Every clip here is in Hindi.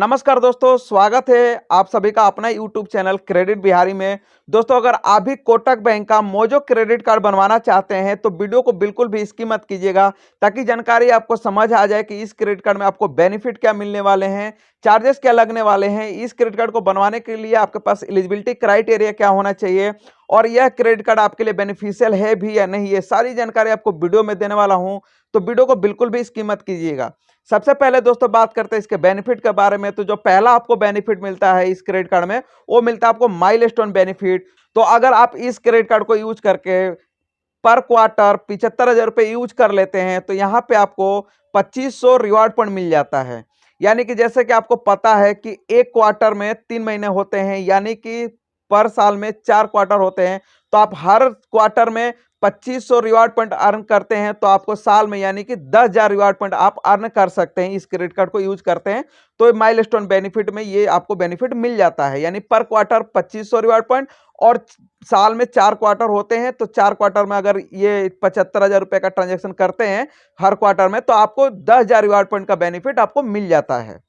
नमस्कार दोस्तों, स्वागत है आप सभी का अपना यूट्यूब चैनल क्रेडिट बिहारी में। दोस्तों, अगर आप भी कोटक बैंक का मोजो क्रेडिट कार्ड बनवाना चाहते हैं तो वीडियो को बिल्कुल भी स्किप मत कीजिएगा, ताकि जानकारी आपको समझ आ जाए कि इस क्रेडिट कार्ड में आपको बेनिफिट क्या मिलने वाले हैं, चार्जेस क्या लगने वाले हैं, इस क्रेडिट कार्ड को बनवाने के लिए आपके पास एलिजिबिलिटी क्राइटेरिया क्या होना चाहिए और यह क्रेडिट कार्ड आपके लिए बेनिफिशियल है भी या नहीं, ये सारी जानकारी आपको वीडियो में देने वाला हूं। तो वीडियो को बिल्कुल भी स्किप मत कीजिएगा। सबसे पहले दोस्तों बात करते हैं इसके बेनिफिट के बारे में। तो जो पहला आपको बेनिफिट मिलता है इस क्रेडिट कार्ड में, वो मिलता है आपको माइलस्टोन बेनिफिट। तो अगर आप इस क्रेडिट कार्ड को यूज करके पर क्वार्टर 75,000 रुपए यूज कर लेते हैं तो यहाँ पे आपको 2500 रिवार्ड पॉइंट मिल जाता है। यानी कि जैसे कि आपको पता है कि एक क्वार्टर में 3 महीने होते हैं, यानी कि पर साल में 4 क्वार्टर होते हैं। तो आप हर क्वार्टर में 2500 रिवार्ड पॉइंट अर्न करते हैं तो आपको साल में यानी कि 10,000 रिवार्ड पॉइंट आप अर्न कर सकते हैं इस क्रेडिट कार्ड को यूज करते हैं। तो माइलस्टोन बेनिफिट में ये आपको बेनिफिट मिल जाता है, यानी पर क्वार्टर 2500 रिवार्ड पॉइंट और साल में 4 क्वार्टर होते हैं। तो 4 क्वार्टर में अगर ये 75,000 रुपए का ट्रांजेक्शन करते हैं हर क्वार्टर में, तो आपको 10,000 रिवार्ड पॉइंट का बेनिफिट आपको मिल जाता है।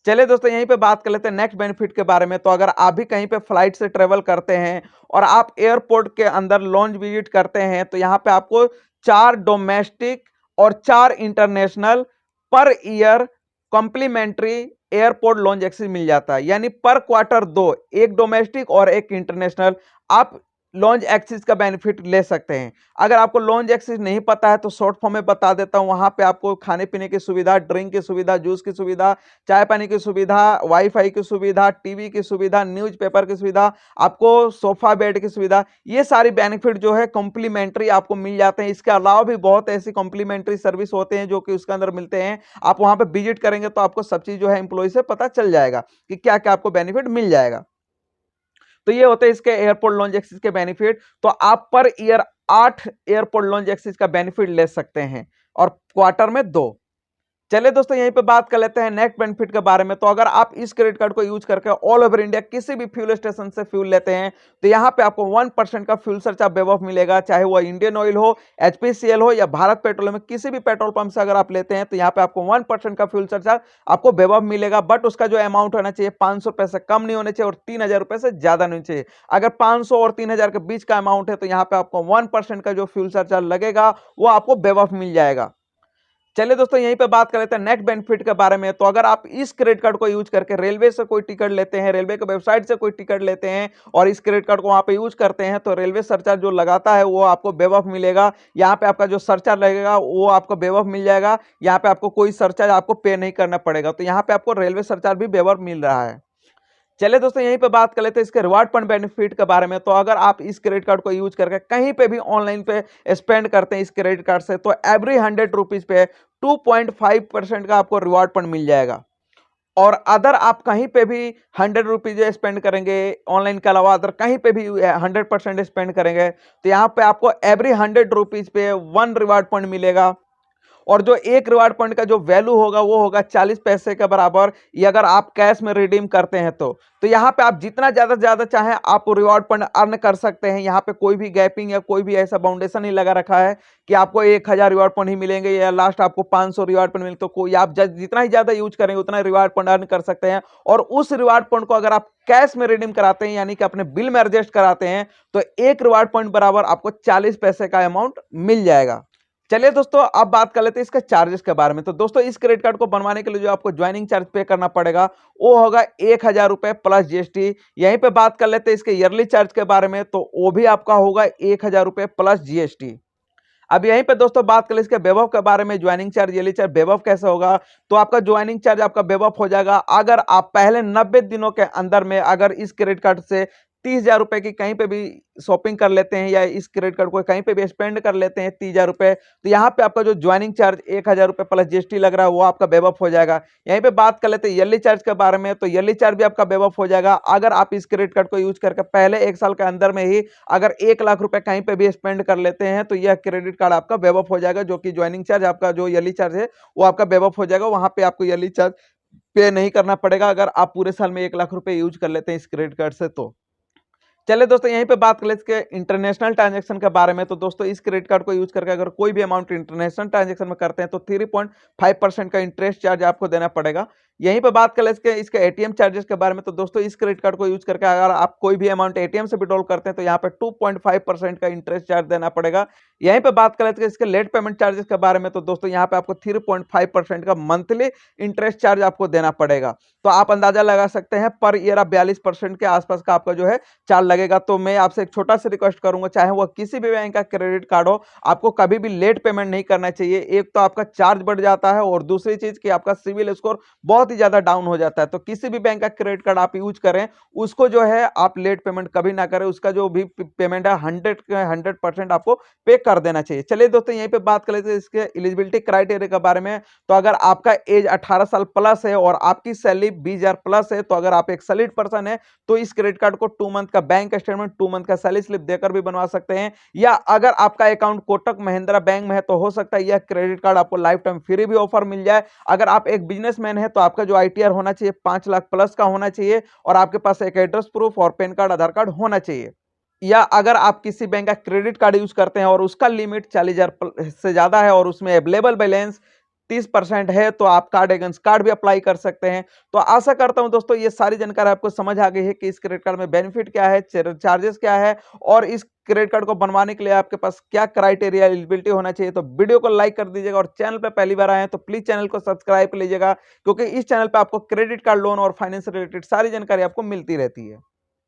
चलिए दोस्तों, यहीं पे बात कर लेते हैं नेक्स्ट बेनिफिट के बारे में। तो अगर आप भी कहीं पे फ्लाइट से ट्रेवल करते हैं और आप एयरपोर्ट के अंदर लॉन्च विजिट करते हैं तो यहाँ पे आपको 4 डोमेस्टिक और 4 international per year complimentary airport lounge access मिल जाता है। यानी पर क्वार्टर 2, एक डोमेस्टिक और एक इंटरनेशनल, आप लॉन्च एक्सेस का बेनिफिट ले सकते हैं। अगर आपको लॉन्च एक्सेस नहीं पता है तो शॉर्ट फॉर्म में बता देता हूं। वहां पे आपको खाने पीने की सुविधा, ड्रिंक की सुविधा, जूस की सुविधा, चाय पानी की सुविधा, वाईफाई की सुविधा, टीवी की सुविधा, न्यूज़पेपर की सुविधा, आपको सोफा बेड की सुविधा, ये सारी बेनिफिट जो है कॉम्प्लीमेंट्री आपको मिल जाते हैं। इसके अलावा भी बहुत ऐसी कॉम्प्लीमेंट्री सर्विस होते हैं जो कि उसके अंदर मिलते हैं। आप वहां पे विजिट करेंगे तो आपको सब चीज जो है एम्प्लॉय से पता चल जाएगा कि क्या क्या आपको बेनिफिट मिल जाएगा। तो ये होते हैं इसके एयरपोर्ट लॉन्च एक्सेस के बेनिफिट। तो आप per year 8 airport lounge access का बेनिफिट ले सकते हैं और क्वार्टर में 2। चलिए दोस्तों, यहीं पे बात कर लेते हैं नेक्स्ट बेनिफिट के बारे में। तो अगर आप इस क्रेडिट कार्ड को यूज करके ऑल ओवर इंडिया किसी भी फ्यूल स्टेशन से फ्यूल लेते हैं तो यहाँ पे आपको 1% का फ्यूल सरचार्ज वेव ऑफ मिलेगा, चाहे वो इंडियन ऑयल हो, एचपीसीएल हो या भारत पेट्रोलियम में किसी भी पेट्रोल पंप से अगर आप लेते हैं तो यहाँ पे आपको 1% का फ्यूल सरचार्ज आपको वेव ऑफ मिलेगा। बट उसका जो अमाउंट होना चाहिए 500 रुपए से कम नहीं होने चाहिए और 3,000 रुपए से ज्यादा नहीं चाहिए। अगर 500 और 3,000 के बीच का अमाउंट है तो यहाँ पे आपको 1% का जो फ्यूल सरचार्ज लगेगा वो आपको वेव ऑफ मिल जाएगा। चलिए दोस्तों, यहीं पे बात कर लेते हैं नेक्स्ट बेनिफिट के बारे में। तो अगर आप इस क्रेडिट कार्ड को यूज करके रेलवे से कोई टिकट लेते हैं, रेलवे के वेबसाइट से कोई टिकट लेते हैं और इस क्रेडिट कार्ड को वहां पे यूज करते हैं तो रेलवे सरचार्ज जो लगाता है वो आपको वेव ऑफ मिलेगा। यहाँ पे आपका जो सरचार्ज लगेगा वो आपको वेव ऑफ मिल जाएगा। यहाँ पे आपको कोई सरचार्ज आपको पे नहीं करना पड़ेगा। तो यहाँ पे आपको रेलवे सरचार्ज भी वेव ऑफ मिल रहा है। चलिए दोस्तों, यहीं पे बात कर लेते हैं इसके रिवार्ड पॉइंट बेनिफिट के बारे में। तो अगर आप इस क्रेडिट कार्ड को यूज करके कहीं पे भी ऑनलाइन पे स्पेंड करते हैं इस क्रेडिट कार्ड से तो एवरी 100 रुपीज पे 2.5% का आपको रिवार्ड पॉइंट मिल जाएगा। और अदर आप कहीं पे भी 100 रुपीज स्पेंड करेंगे ऑनलाइन के अलावा, अदर कहीं पे भी 100% स्पेंड करेंगे तो यहाँ पे आपको एवरी 100 रुपीज पे 1 रिवार्ड पॉइंट मिलेगा। और जो एक रिवार्ड पॉइंट का जो वैल्यू होगा वो होगा 40 पैसे के बराबर, ये अगर आप कैश में रिडीम करते हैं तो यहाँ पे आप जितना ज्यादा से ज्यादा चाहें आप रिवार्ड पॉइंट अर्न कर सकते हैं। यहाँ पे कोई भी गैपिंग या कोई भी ऐसा बाउंडेशन नहीं लगा रखा है कि आपको 1,000 रिवार्ड पॉइंट ही मिलेंगे या लास्ट आपको 500 रिवार्ड पॉइंट मिलेंगे। तो कोई आप जितना ही ज्यादा यूज करेंगे उतना रिवार्ड पॉइंट अर्न कर सकते हैं। और उस रिवार्ड पॉइंट को अगर आप कैश में रिडीम कराते हैं यानी कि अपने बिल में एडजस्ट कराते हैं तो एक रिवार्ड पॉइंट बराबर आपको 40 पैसे का अमाउंट मिल जाएगा। चलिए दोस्तों, अब बात कर लेते हैं इसके चार्जेस के बारे में। तो दोस्तों, इस क्रेडिट कार्ड को बनवाने के लिए जो आपको ज्वाइनिंग चार्ज पे करना पड़ेगा वो होगा 1,000 रुपए प्लस जीएसटी। यहीं पे बात कर लेते हैं इसके ईयरली चार्ज के बारे में। तो वो भी आपका होगा 1,000 रुपए प्लस जीएसटी। अब यहीं पे दोस्तों बात कर ले इसके वेव ऑफ के बारे में, joining charge, yearly charge, wave of कैसे होगा। तो आपका ज्वाइनिंग चार्ज आपका वेव ऑफ हो जाएगा अगर आप पहले 90 दिनों के अंदर में अगर इस क्रेडिट कार्ड से 30,000 रुपए की कहीं पे भी शॉपिंग कर लेते हैं या इस क्रेडिट कार्ड को कहीं पे भी स्पेंड कर लेते हैं 30,000 रुपए, तो यहाँ पे आपका जो ज्वाइनिंग चार्ज 1,000 रुपए प्लस जीएसटी लग रहा है वो आपका वेव ऑफ हो जाएगा। यहीं पे बात कर लेते हैं ईयरली चार्ज के बारे में। तो ईयरली चार्ज भी आपका वेव ऑफ हो जाएगा अगर आप इस क्रेडिट कार्ड को यूज करके पहले 1 साल के अंदर में ही अगर 1,00,000 रुपए कहीं पे भी स्पेंड कर लेते हैं तो यह क्रेडिट कार्ड आपका वेव ऑफ हो जाएगा। जो कि ज्वाइनिंग चार्ज आपका जो ईयरली चार्ज है वो आपका वेव ऑफ हो जाएगा। वहां पे आपको ईयरली चार्ज पे नहीं करना पड़ेगा अगर आप पूरे साल में 1,00,000 रुपए यूज कर लेते हैं इस क्रेडिट कार्ड से। तो चलिए दोस्तों, यहीं पे बात कर ले इसके इंटरनेशनल ट्रांजैक्शन के बारे में। तो दोस्तों, इस क्रेडिट कार्ड को यूज करके अगर कोई भी अमाउंट इंटरनेशनल ट्रांजैक्शन में करते हैं तो 3.5% का इंटरेस्ट चार्ज आपको देना पड़ेगा। यहीं पे बात कर ले इसके एटीएम चार्जेस के बारे में। तो दोस्तों इस क्रेडिट कार्ड को यूज करके अगर आप कोई भी अमाउंट एटीएम से विड्रॉल करते हैं तो यहाँ पे 2.5% का इंटरेस्ट चार्ज देना पड़ेगा। यहीं पे बात कर लेते हैं इसके लेट पेमेंट चार्जेस के बारे में। तो दोस्तों यहाँ पे आपको 3.5% का मंथली इंटरेस्ट चार्ज आपको देना पड़ेगा। तो आप अंदाजा लगा सकते हैं पर ईयर आप 42% के आसपास का आपका जो है चार्ज लगेगा। तो मैं आपसे एक छोटा सा रिक्वेस्ट करूंगा, चाहे वो किसी भी बैंक का क्रेडिट कार्ड हो, आपको कभी भी लेट पेमेंट नहीं करना चाहिए। एक तो आपका चार्ज बढ़ जाता है और दूसरी चीज कि आपका सिविल स्कोर बहुत ही ज्यादा डाउन हो जाता है। तो किसी भी बैंक का क्रेडिट कार्ड आप यूज करें, उसको जो है आप लेट पेमेंट कभी ना करें। उसका जो भी पेमेंट है 100% आपको पे कर देना चाहिए। चलिए दोस्तों यहीं पे बात कर लेते हैं इसके एलिजिबिलिटी क्राइटेरिया के बारे में। तो अगर आपका एज 18 साल प्लस है और आपकी सैलरी 20,000 प्लस है, तो अगर आप एक सैलरीड पर्सन है तो इस क्रेडिट कार्ड को 2 मंथ का बैंक स्टेटमेंट, 2 मंथ का सैलरी स्लिप देकर भी बनवा सकते हैं। या अगर आपका अकाउंट कोटक महिंद्रा बैंक में है तो हो सकता है यह क्रेडिट कार्ड आपको लाइफ टाइम फ्री भी ऑफर मिल जाए। अगर आप एक बिजनेसमैन है तो आपका जो आईटीआर होना चाहिए 5 लाख प्लस का होना चाहिए और आपके पास एक एड्रेस प्रूफ और पैन कार्ड, आधार कार्ड होना चाहिए। या अगर आप किसी बैंक का क्रेडिट कार्ड यूज करते हैं और उसका लिमिट 40,000 से ज्यादा है और उसमें अवेलेबल बैलेंस 30% है तो आप कार्ड अगेंस्ट कार्ड भी अप्लाई कर सकते हैं। तो आशा करता हूं दोस्तों ये सारी जानकारी आपको समझ आ गई है कि इस क्रेडिट कार्ड में बेनिफिट क्या है, चार्जेस क्या है और इस क्रेडिट कार्ड को बनवाने के लिए आपके पास क्या क्राइटेरिया एलिजिबिलिटी होना चाहिए। तो वीडियो को लाइक कर दीजिएगा और चैनल पे पहली बार आए हैं तो प्लीज चैनल को सब्सक्राइब कर लीजिएगा, क्योंकि इस चैनल पे आपको क्रेडिट कार्ड, लोन और फाइनेंस से रिलेटेड सारी जानकारी आपको मिलती रहती है।